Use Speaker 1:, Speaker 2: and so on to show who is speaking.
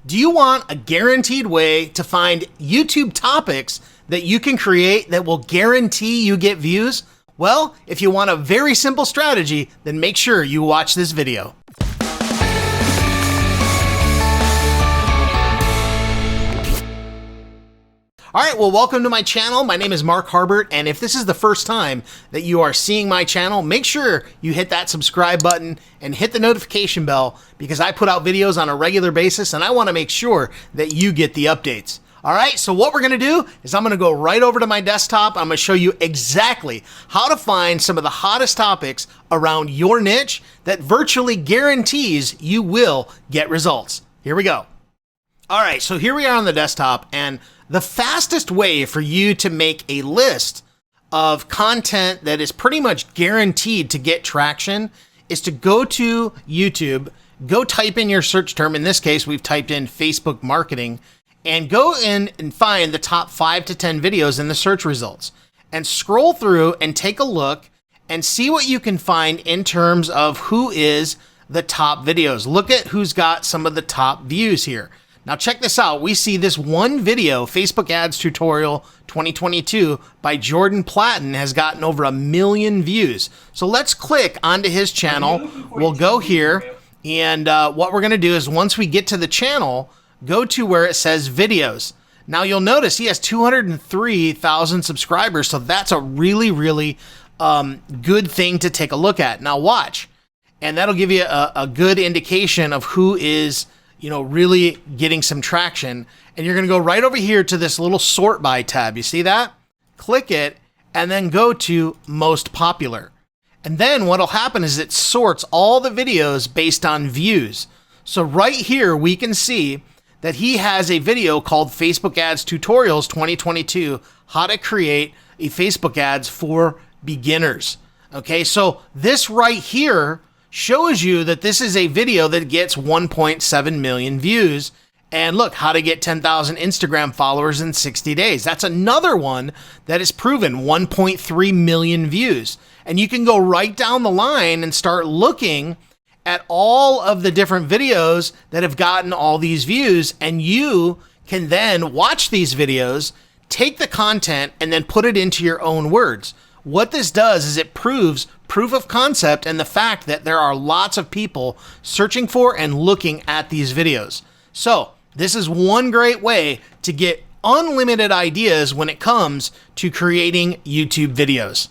Speaker 1: Do you want a guaranteed way to find YouTube topics that you can create that will guarantee you get views? Well, if you want a very simple strategy, then make sure you watch this video. All right, well, welcome to my channel. My name is Mark Harbert, and if this is the first time that you are seeing my channel, make sure you hit that subscribe button and hit the notification bell because I put out videos on a regular basis and I want to make sure that you get the updates. All right, so what we're going to do is I'm going to go right over to my desktop. I'm going to show you exactly how to find some of the hottest topics around your niche that virtually guarantees you will get results. Here we go. All right, so here we are on the desktop, and the fastest way for you to make a list of content that is pretty much guaranteed to get traction is to go to YouTube, go type in your search term. In this case, we've typed in Facebook marketing, and go in and find the top 5 to 10 videos in the search results and scroll through and take a look and see what you can find in terms of who is the top videos. Look at who's got some of the top views here. Now check this out. We see this one video, Facebook Ads Tutorial 2022 by Jordan Platten, has gotten over 1 million views. So let's click onto his channel. We'll go here, and what we're going to do is once we get to the channel, go to where it says videos. Now you'll notice he has 203,000 subscribers, so that's a really good thing to take a look at. Now watch, and that'll give you a good indication of who is really getting some traction. And you're going to go right over here to this little sort by tab. You see that? Click it and then go to most popular. And then what'll happen is it sorts all the videos based on views. So right here, we can see that he has a video called Facebook Ads Tutorials 2022, how to create a Facebook ads for beginners. Okay, so this right here shows you that this is a video that gets 1.7 million views. And look, how to get 10,000 Instagram followers in 60 days. That's another one that is proven 1.3 million views. And you can go right down the line and start looking at all of the different videos that have gotten all these views. And you can then watch these videos, take the content, and then put it into your own words. What this does is it proves proof of concept and the fact that there are lots of people searching for and looking at these videos. So this is one great way to get unlimited ideas when it comes to creating YouTube videos.